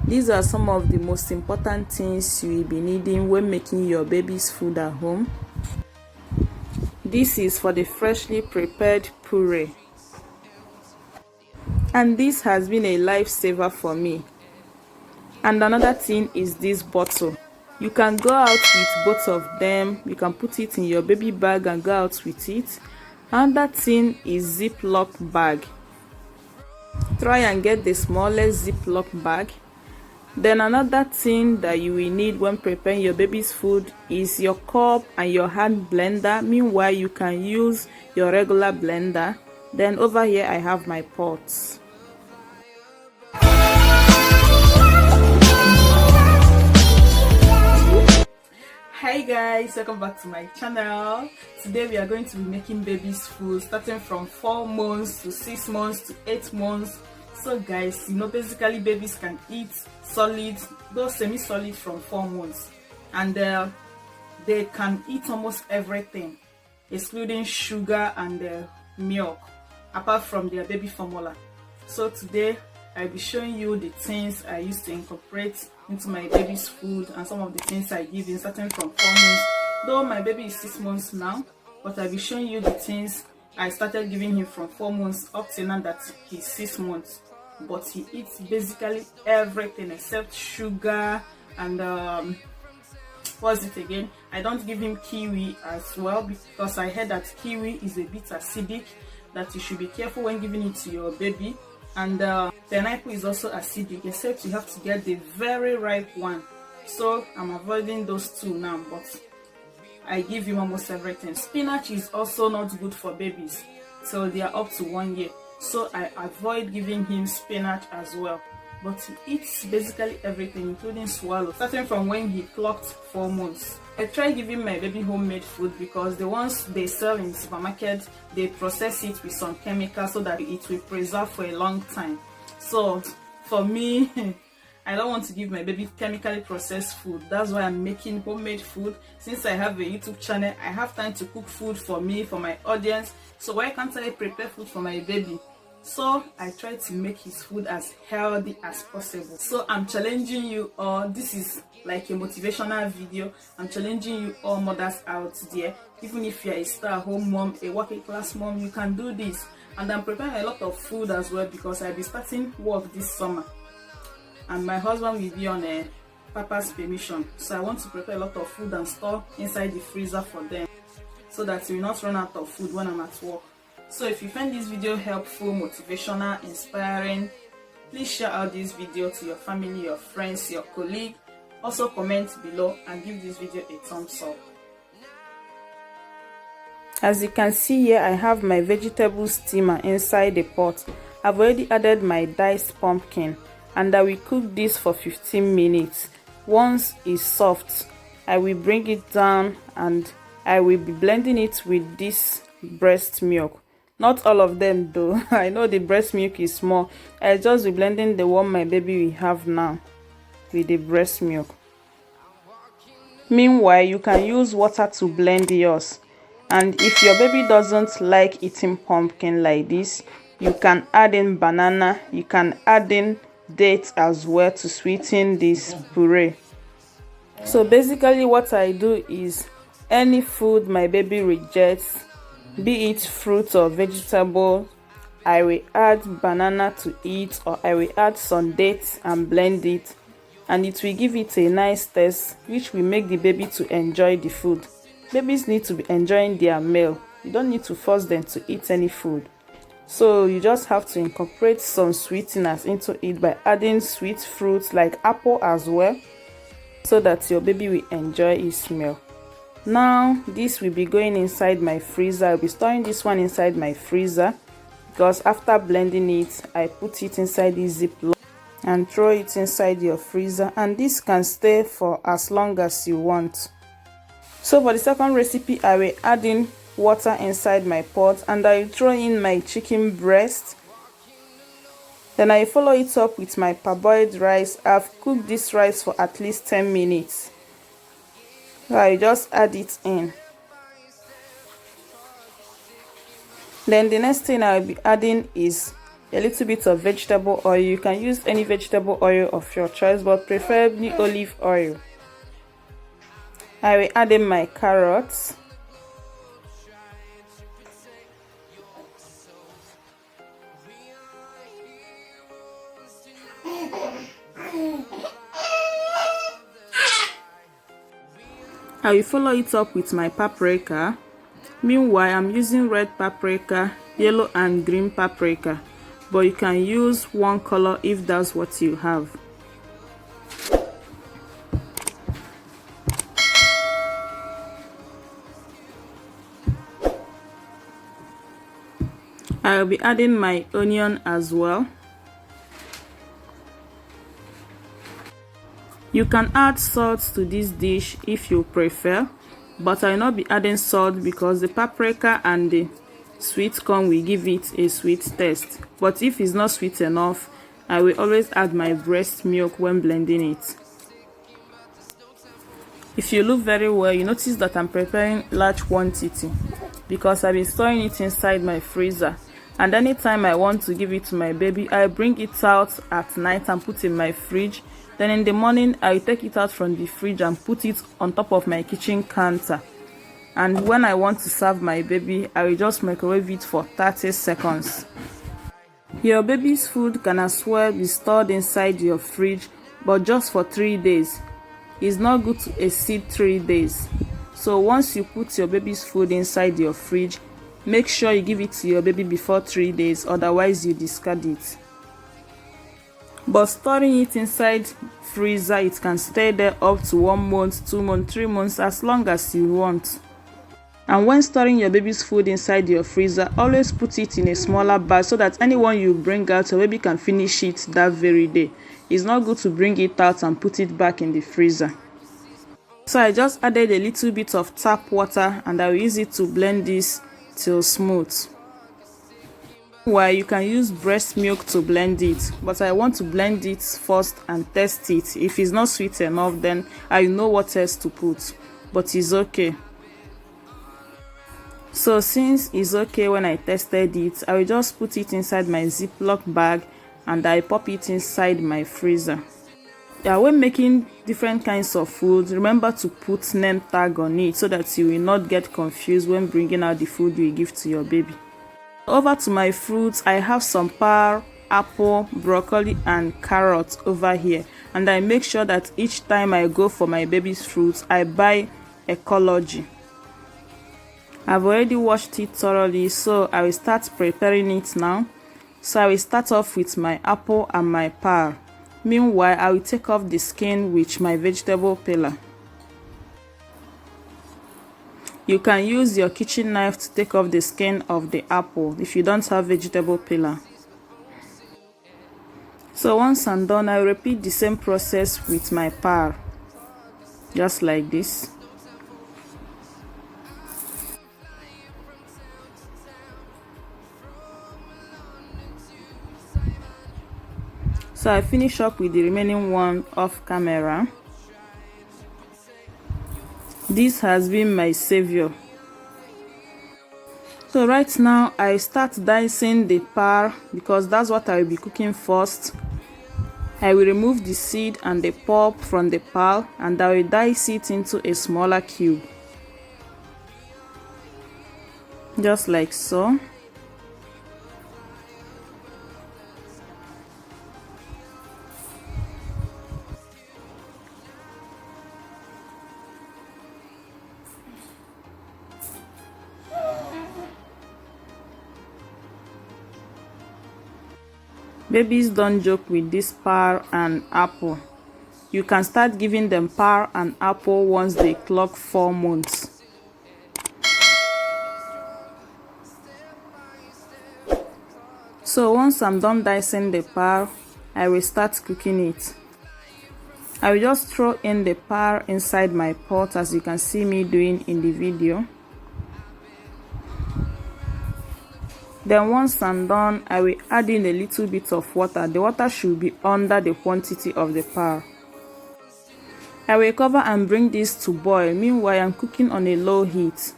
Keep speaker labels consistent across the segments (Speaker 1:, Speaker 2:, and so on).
Speaker 1: These are some of the most important things you will be needing when making your baby's food at home. This is for the freshly prepared puree, and this has been a lifesaver for me. And another thing is this bottle. You can go out with both of them. You can put it in your baby bag and go out with it. Another thing is Ziploc bag. Try and get the smallest Ziploc bag. Then another thing that you will need when preparing your baby's food is your cup and your hand blender. Meanwhile, you can use your regular blender. Then over here I have my pots. Hi guys, welcome back to my channel. Today we are going to be making baby's food starting from 4 months to 6 months to 8 months. So guys, you know, basically babies can eat solid, though semi-solid, from 4 months, and they can eat almost everything excluding sugar and milk, apart from their baby formula. So today I'll be showing you the things I used to incorporate into my baby's food and some of the things I give in, starting from 4 months. Though my baby is 6 months now, but I'll be showing you the things I started giving him from 4 months up to now that he's 6 months. But he eats basically everything except sugar and what's it again? I don't give him kiwi as well, because I heard that kiwi is a bit acidic, that you should be careful when giving it to your baby. And pineapple is also acidic, except you have to get the very ripe one. So I'm avoiding those two now, but I give him almost everything. Spinach is also not good for babies till they are up to 1 year, so I avoid giving him spinach as well. But he eats basically everything, including swallow, starting from when he clocked 4 months. I try giving my baby homemade food because the ones they sell in the supermarket, they process it with some chemicals so that it will preserve for a long time. So for me, I don't want to give my baby chemically processed food. That's why I'm making homemade food. Since I have a YouTube channel, I have time to cook food for me, for my audience. So why can't I prepare food for my baby? So I try to make his food as healthy as possible. So I'm challenging you all. This is like a motivational video. I'm challenging you all mothers out there. Even if you're a stay-at-home mom, a working class mom, you can do this. And I'm preparing a lot of food as well, because I'll be starting work this summer. And my husband will be on a papa's permission. So I want to prepare a lot of food and store inside the freezer for them, so that we will not run out of food when I'm at work. So if you find this video helpful, motivational, inspiring, please share out this video to your family, your friends, your colleague. Also comment below and give this video a thumbs up. As you can see here, I have my vegetable steamer inside the pot. I've already added my diced pumpkin, and I will cook this for 15 minutes. Once it's soft, I will bring it down and I will be blending it with this breast milk. Not all of them though. I know the breast milk is small. I just be blending the one my baby will have now with the breast milk. Meanwhile, you can use water to blend yours. And if your baby doesn't like eating pumpkin like this, you can add in banana. You can add in dates as well to sweeten this puree. So basically what I do is, any food my baby rejects, be it fruit or vegetable, I will add banana to it, or I will add some dates and blend it, and it will give it a nice taste, which will make the baby to enjoy the food. Babies need to be enjoying their meal. You don't need to force them to eat any food. So you just have to incorporate some sweeteners into it by adding sweet fruits like apple as well, so that your baby will enjoy his meal. Now this will be going inside my freezer. I'll be storing this one inside my freezer, because after blending it, I put it inside the Ziploc and throw it inside your freezer, and this can stay for as long as you want. So for the second recipe, I will add in water inside my pot, and I will throw in my chicken breast. Then I follow it up with my parboiled rice. I've cooked this rice for at least 10 minutes. So I just add it in. Then the next thing I'll be adding is a little bit of vegetable oil. You can use any vegetable oil of your choice, but preferably olive oil. I will add in my carrots. I will follow it up with my paprika. Meanwhile, I'm using red paprika, yellow and green paprika, but you can use one color if that's what you have. I'll be adding my onion as well. You can add salt to this dish if you prefer, but I will not be adding salt because the paprika and the sweet corn will give it a sweet taste. But if it's not sweet enough, I will always add my breast milk when blending it. If you look very well, you notice that I'm preparing large quantity because I've been storing it inside my freezer. And anytime I want to give it to my baby, I bring it out at night and put it in my fridge. Then in the morning, I take it out from the fridge and put it on top of my kitchen counter. And when I want to serve my baby, I will just microwave it for 30 seconds. Your baby's food can as well be stored inside your fridge, but just for 3 days. It's not good to exceed 3 days. So once you put your baby's food inside your fridge, make sure you give it to your baby before 3 days, otherwise you discard it. But storing it inside freezer, it can stay there up to 1 month, 2 months, 3 months, as long as you want. And when storing your baby's food inside your freezer, always put it in a smaller bag so that anyone you bring out, your baby can finish it that very day. It's not good to bring it out and put it back in the freezer. So I just added a little bit of tap water and I will use it to blend this till smooth. Well, you can use breast milk to blend it, but I want to blend it first and test it. If it's not sweet enough, then I know what else to put, but it's okay. So since it's okay when I tested it, I will just put it inside my Ziploc bag and I pop it inside my freezer. Yeah, when making different kinds of food, remember to put name tag on it so that you will not get confused when bringing out the food you give to your baby. Over to my fruits, I have some pear, apple, broccoli and carrot over here, and I make sure that each time I go for my baby's fruits, I buy ecology. I've already washed it thoroughly, so I will start preparing it now. So I will start off with my apple and my pear. Meanwhile, I will take off the skin with my vegetable peeler. You can use your kitchen knife to take off the skin of the apple if you don't have vegetable peeler. So once I'm done, I repeat the same process with my pear, just like this. So I finish up with the remaining one off camera. This has been my savior. So right now I start dicing the pear because that's what I will be cooking first. I will remove the seed and the pulp from the pear and I will dice it into a smaller cube, just like so. Babies don't joke with this pear and apple. You can start giving them pear and apple once they clock 4 months. So once I'm done dicing the pear, I will start cooking it. I will just throw in the pear inside my pot as you can see me doing in the video. Then once I'm done, I will add in a little bit of water. The water should be under the quantity of the pear. I will cover and bring this to boil. Meanwhile, I'm cooking on a low heat.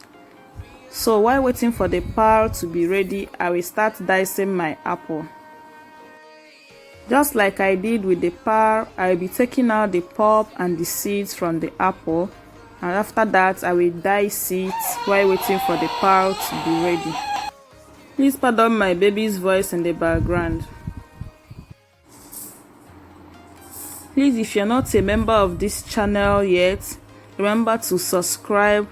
Speaker 1: So while waiting for the pear to be ready, I will start dicing my apple. Just like I did with the pear, I will be taking out the pulp and the seeds from the apple, and after that I will dice it while waiting for the pear to be ready. Please pardon my baby's voice in the background. Please, if you're not a member of this channel yet, remember to subscribe.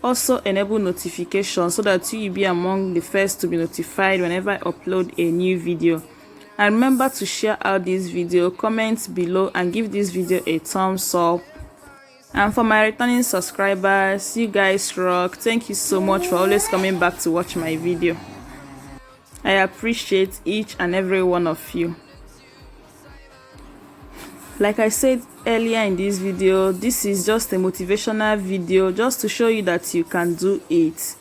Speaker 1: Also enable notifications so that you will be among the first to be notified whenever I upload a new video. And remember to share out this video, comment below and give this video a thumbs up. And for my returning subscribers, you guys rock. Thank you so much for always coming back to watch my video. I appreciate each and every one of you. Like I said earlier in this video, this is just a motivational video just to show you that you can do it.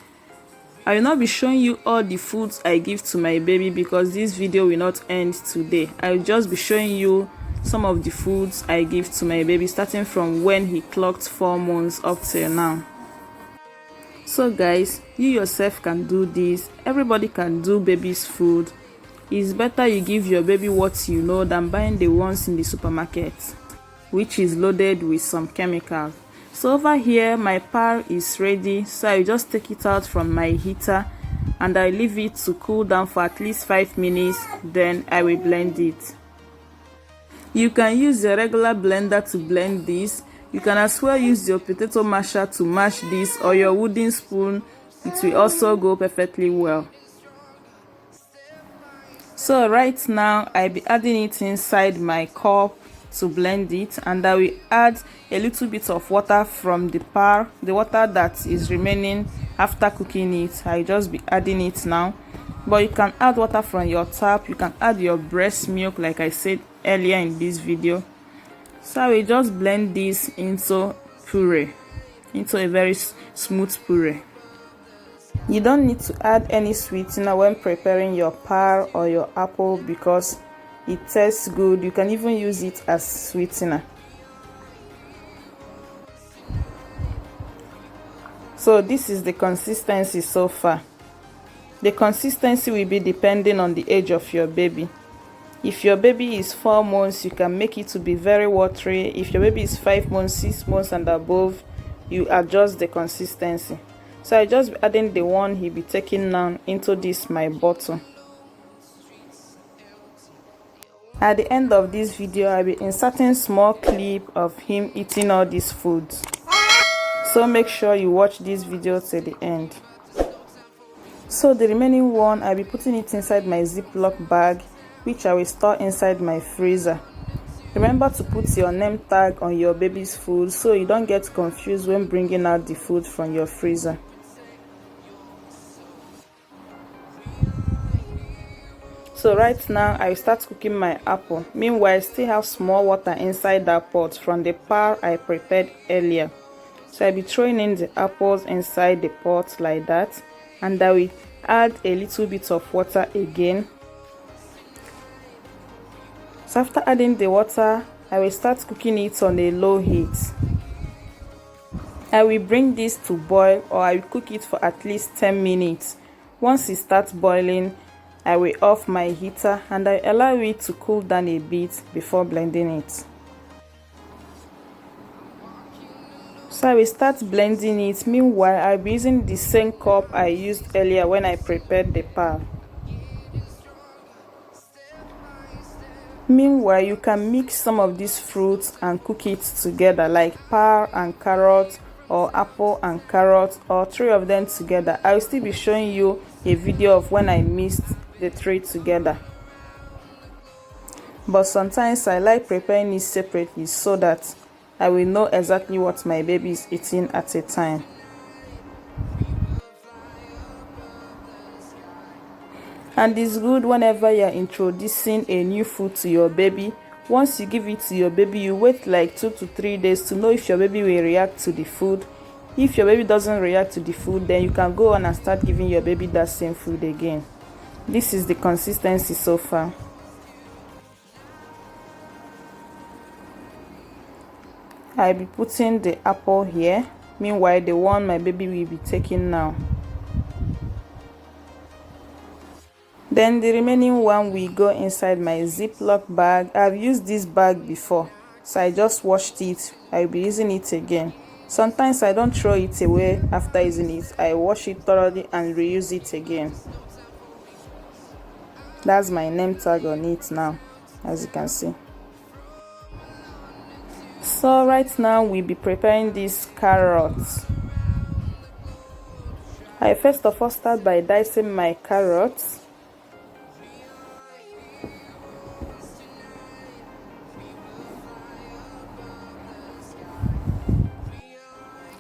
Speaker 1: I will not be showing you all the foods I give to my baby because this video will not end today. I will just be showing you some of the foods I give to my baby starting from when he clocked 4 months up till now. So guys, you yourself can do this. Everybody can do baby's food. It's better you give your baby what you know than buying the ones in the supermarket, which is loaded with some chemicals. So over here my pear is ready, so I just take it out from my heater and I leave it to cool down for at least 5 minutes, then I will blend it. You can use your regular blender to blend this. You can as well use your potato masher to mash this, or your wooden spoon. It will also go perfectly well. So right now I'll be adding it inside my cup to blend it, and I will add a little bit of water from the pear, the water that is remaining after cooking it. I just be adding it now, but you can add water from your tap. You can add your breast milk like I said earlier in this video. So I will just blend this into puree, into a very smooth puree. You don't need to add any sweetener when preparing your pear or your apple because it tastes good. You can even use it as sweetener. So this is the consistency so far. The consistency will be depending on the age of your baby. If your baby is 4 months, you can make it to be very watery. If your baby is 5 months, 6 months and above, you adjust the consistency. So I just be adding the one he'll be taking now into this my bottle. At the end of this video, I'll be inserting small clip of him eating all these foods. So make sure you watch this video till the end. So the remaining one, I'll be putting it inside my Ziploc bag, which I will store inside my freezer. Remember to put your name tag on your baby's food so you don't get confused when bringing out the food from your freezer. So right now I start cooking my apple. Meanwhile, I still have small water inside that pot from the pear I prepared earlier. So I'll be throwing in the apples inside the pot like that, and I will add a little bit of water again. So after adding the water, I will start cooking it on a low heat. I will bring this to boil, or I will cook it for at least 10 minutes. Once it starts boiling, I will off my heater and I allow it to cool down a bit before blending it. So I will start blending it. Meanwhile, I'll be using the same cup I used earlier when I prepared the pear. Meanwhile, you can mix some of these fruits and cook it together, like pear and carrot, or apple and carrot, or 3 of them together. I will still be showing you a video of when I mixed the 3 together. But sometimes I like preparing it separately so that I will know exactly what my baby is eating at a time. And it's good whenever you're introducing a new food to your baby. Once you give it to your baby, you wait like 2 to 3 days to know if your baby will react to the food. If your baby doesn't react to the food, then you can go on and start giving your baby that same food again. This is the consistency so far. I'll be putting the apple here. Meanwhile, the one my baby will be taking now. Then the remaining one will go inside my Ziploc bag. I've used this bag before, so I just washed it. I'll be using it again. Sometimes I don't throw it away after using it. I wash it thoroughly and reuse it again. That's my name tag on it now, as you can see. So right now we'll be preparing these carrots. I first of all start by dicing my carrots.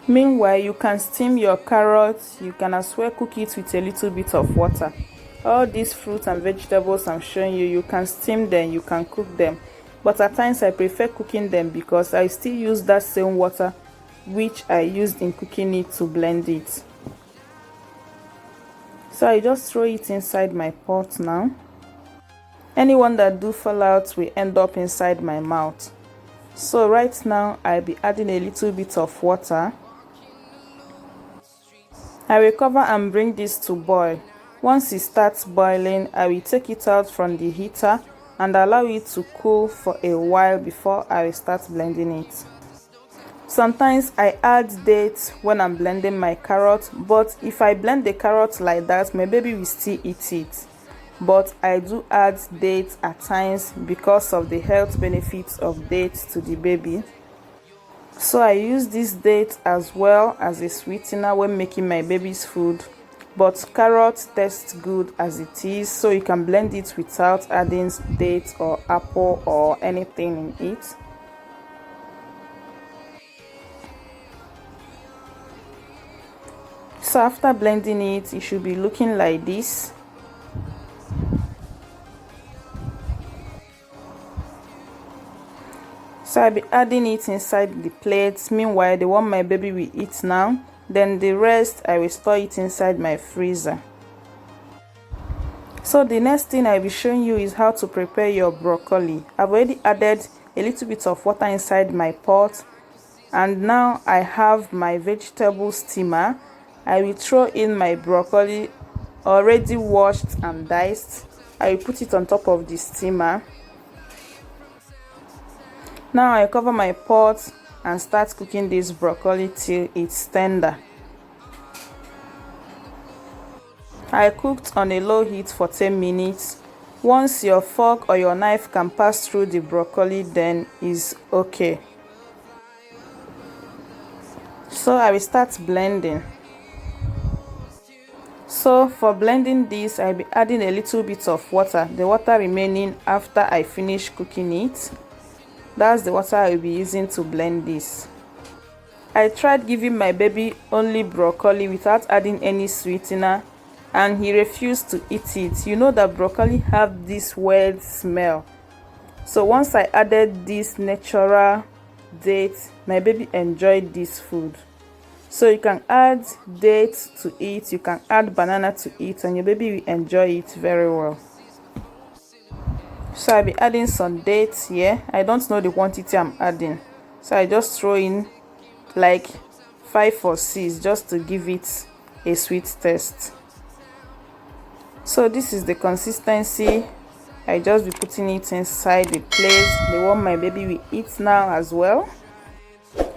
Speaker 1: Meanwhile, you can steam your carrots. You can as well cook it with a little bit of water. All these fruits and vegetables I'm showing you, you can steam them, you can cook them. But at times I prefer cooking them because I still use that same water which I used in cooking it to blend it. So I just throw it inside my pot now. Anyone that do fall out will end up inside my mouth. So right now I'll be adding a little bit of water. I will cover and bring this to boil. Once it starts boiling, I will take it out from the heater and allow it to cool for a while before I will start blending it. Sometimes I add dates when I'm blending my carrot, but if I blend the carrot like that, my baby will still eat it. But I do add dates at times because of the health benefits of dates to the baby. So I use this date as well as a sweetener when making my baby's food. But carrot tastes good as it is, so you can blend it without adding dates or apple or anything in it. So after blending it, it should be looking like this. So I'll be adding it inside the plates. Meanwhile, the one my baby will eat now, then the rest I will store it inside my freezer. So the next thing I'll be showing you is how to prepare your broccoli. I've already added a little bit of water inside my pot, and now I have my vegetable steamer. I will throw in my broccoli already washed and diced. I will put it on top of the steamer. Now I cover my pot and start cooking this broccoli till it's tender. I cooked on a low heat for 10 minutes. Once your fork or your knife can pass through the broccoli, then it's okay. So I will start blending. So for blending this, I'll be adding a little bit of water, the water remaining after I finish cooking it. That's the water I will be using to blend this. I tried giving my baby only broccoli without adding any sweetener, and he refused to eat it. You know that broccoli have this weird smell. So once I added this natural dates, my baby enjoyed this food. So you can add dates to it, you can add banana to it, and your baby will enjoy it very well. So I'll be adding some dates here. I don't know the quantity I'm adding, so I just throw in like 5 or 6 just to give it a sweet taste. So this is the consistency. I just be putting it inside the plate, the one my baby will eat now as well.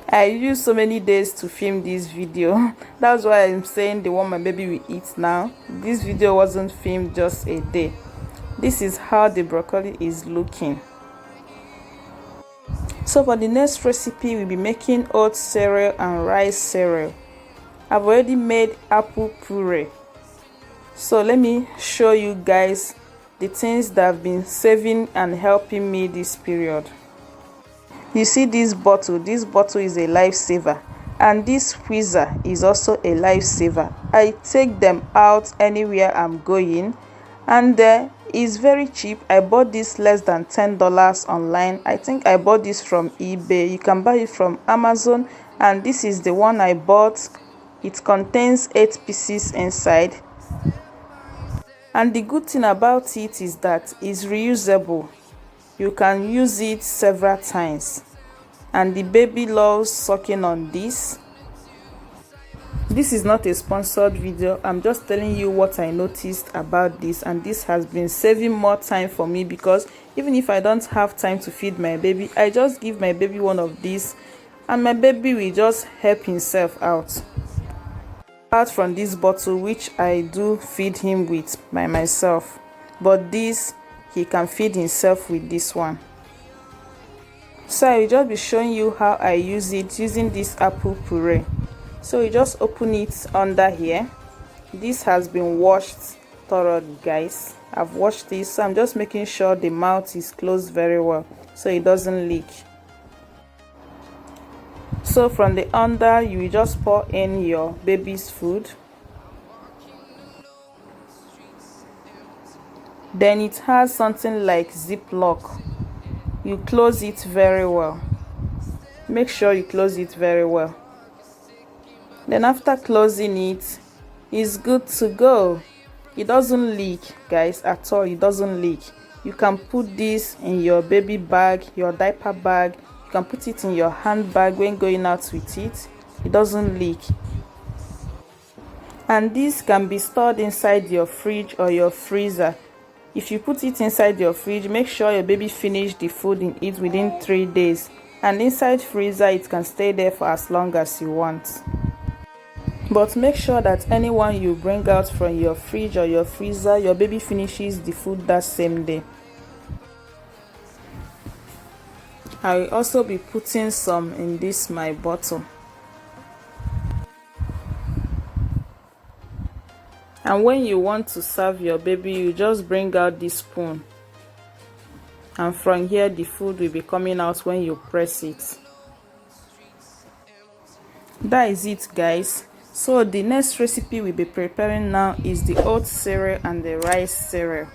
Speaker 1: I used so many days to film this video. That's why I'm saying the one my baby will eat now. This video wasn't filmed just a day. This is how the broccoli is looking. So for the next recipe, we'll be making oat cereal and rice cereal. I've already made apple puree. So let me show you guys the things that have been saving and helping me this period. You see this bottle is a lifesaver, and this freezer is also a lifesaver. I take them out anywhere I'm going, and it's very cheap. I bought this less than $10 online. I think I bought this from eBay. You can buy it from Amazon, and this is the one I bought. It contains 8 pieces inside, and the good thing about it is that it's reusable. You can use it several times, and the baby loves sucking on this. This is not a sponsored video. I'm just telling you what I noticed about this, and this has been saving more time for me, because even if I don't have time to feed my baby, I just give my baby one of these and my baby will just help himself out. Apart from this bottle, which I do feed him with by myself, but this he can feed himself with this one. So I will just be showing you how I use it using this apple puree. So you just open it under here. This has been washed thoroughly, guys. I've washed this, so I'm just making sure the mouth is closed very well so it doesn't leak. So from the under, you will just pour in your baby's food. Then it has something like ziplock. You close it very well. Make sure you close it very well. Then after closing it, it's good to go. It doesn't leak, guys, at all. It doesn't leak. You can put this in your baby bag, your diaper bag. You can put it in your handbag when going out with it. It doesn't leak. And this can be stored inside your fridge or your freezer. If you put it inside your fridge, make sure your baby finish the food in it within 3 days. And inside freezer, it can stay there for as long as you want. But make sure that anyone you bring out from your fridge or your freezer, your baby finishes the food that same day. I will also be putting some in this my bottle. And when you want to serve your baby, you just bring out this spoon. And from here, the food will be coming out when you press it. That is it, guys. So the next recipe we'll be preparing now is the oat cereal and the rice cereal.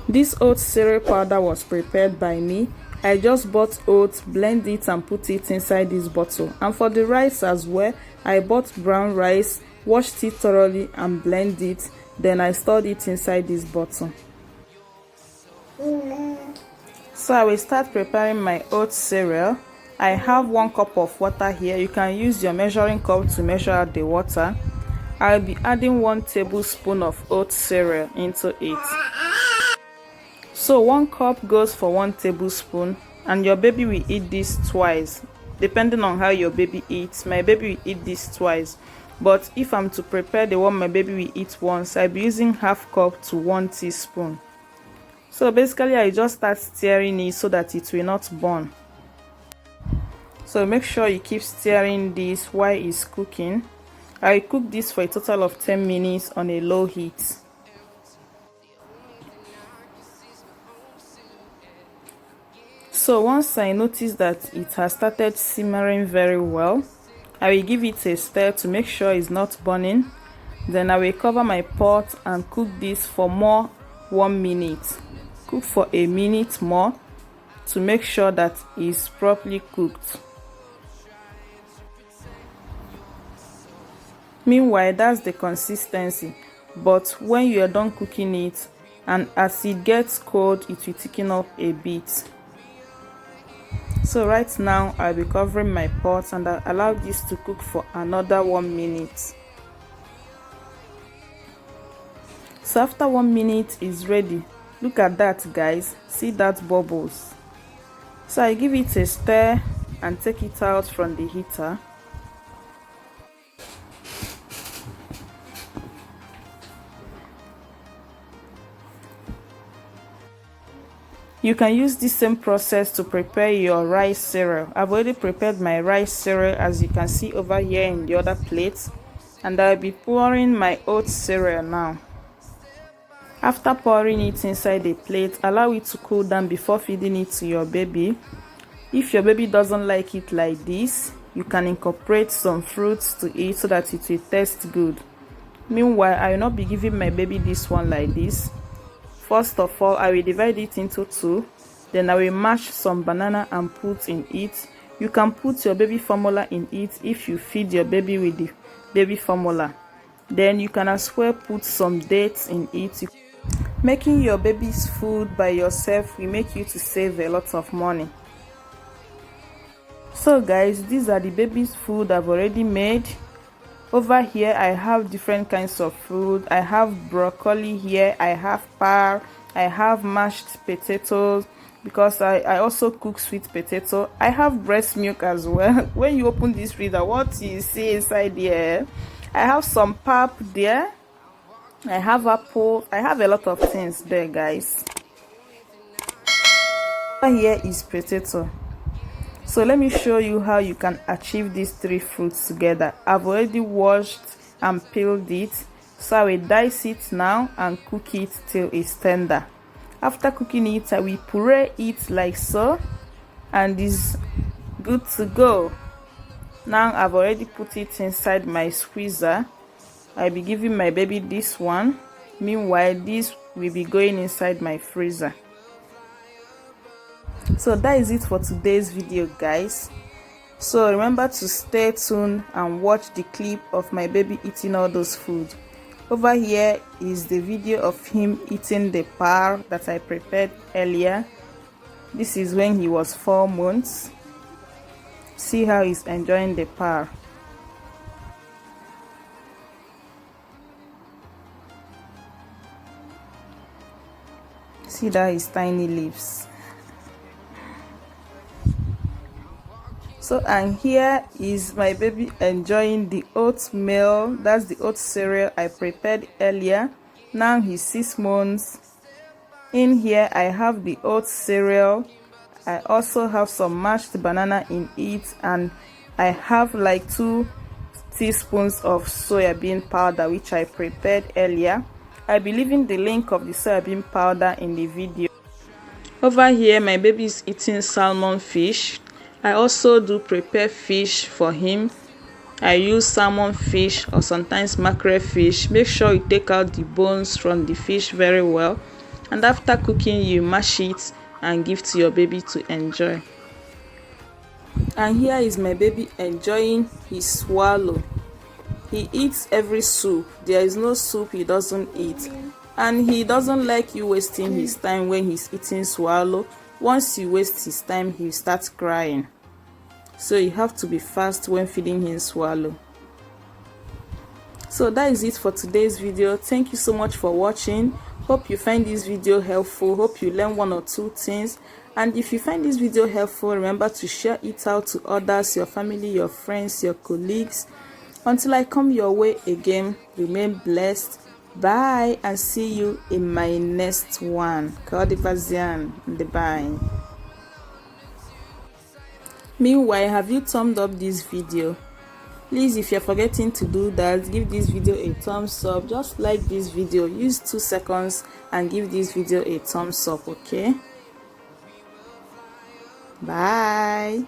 Speaker 1: This oat cereal powder was prepared by me. I just bought oats, blend it and put it inside this bottle. And for the rice as well, I bought brown rice, washed it thoroughly and blend it. Then I stored it inside this bottle. So I will start preparing my oat cereal. I have 1 cup of water here. You can use your measuring cup to measure out the water. I'll be adding 1 tablespoon of oat cereal into it. So 1 cup goes for 1 tablespoon, and your baby will eat this twice, depending on how your baby eats. My baby will eat this twice, but if I'm to prepare the one my baby will eat once, I'll be using 1/2 cup to 1 teaspoon. So basically, I just start stirring it so that it will not burn. So make sure you keep stirring this while it's cooking. I will cook this for a total of 10 minutes on a low heat. So once I notice that it has started simmering very well, I will give it a stir to make sure it's not burning. Then I will cover my pot and cook this for more 1 minute. Cook for a minute more to make sure that it's properly cooked. Meanwhile, that's the consistency, but when you are done cooking it and as it gets cold, it will thicken up a bit. So right now I'll be covering my pot and I'll allow this to cook for another 1 minute. So after 1 minute is ready. Look at that, guys. See that bubbles? So I give it a stir and take it out from the heater. You can use the same process to prepare your rice cereal. I've already prepared my rice cereal, as you can see over here in the other plate, and I'll be pouring my oat cereal now. After pouring it inside the plate, allow it to cool down before feeding it to your baby. If your baby doesn't like it like this, you can incorporate some fruits to it so that it will taste good. Meanwhile, I will not be giving my baby this one like this. First of all, I will divide it into 2. Then I will mash some banana and put in it. You can put your baby formula in it if you feed your baby with the baby formula. Then you can as well put some dates in it. Making your baby's food by yourself will make you to save a lot of money. So guys, these are the baby's food I've already made. Over here I have different kinds of food. I have broccoli here, I have pear, I have mashed potatoes, because I also cook sweet potato. I have breast milk as well. When you open this freezer, what you see inside there? I have some pap there, I have apple, I have a lot of things there, guys. Here is potato. So let me show you how you can achieve these three fruits together. I've already washed and peeled it, so I will dice it now and cook it till it's tender. After cooking it, I will puree it like so, and it's good to go. Now I've already put it inside my squeezer. I'll be giving my baby this one. Meanwhile, this will be going inside my freezer. So that is it for today's video, guys. So remember to stay tuned and watch the clip of my baby eating all those food. Over here is the video of him eating the pear that I prepared earlier. This is when he was 4 months. See how he's enjoying the pear. See that his tiny leaves. So, and here is my baby enjoying the oatmeal. That's the oat cereal I prepared earlier. Now he's 6 months. In here I have the oat cereal. I also have some mashed banana in it, and I have like 2 teaspoons of soybean powder which I prepared earlier. I'll be leaving the link of the soybean powder in the video. Over here my baby is eating salmon fish. I also do prepare fish for him. I use salmon fish or sometimes mackerel fish. Make sure you take out the bones from the fish very well, and after cooking you mash it and give to your baby to enjoy. And here is my baby enjoying his swallow. He eats every soup. There is no soup he doesn't eat, and he doesn't like you wasting his time when he's eating swallow. Once you waste his time, he starts crying. So you have to be fast when feeding him swallow. So that is it for today's video. Thank you so much for watching. Hope you find this video helpful. Hope you learn 1 or 2 things. And if you find this video helpful, remember to share it out to others, your family, your friends, your colleagues. Until I come your way again, remain blessed. Bye, and see you in my next one. Bye. Meanwhile, have you thumbed up this video? Please, if you're forgetting to do that, give this video a thumbs up. Just like this video, use 2 seconds and give this video a thumbs up, okay? Bye.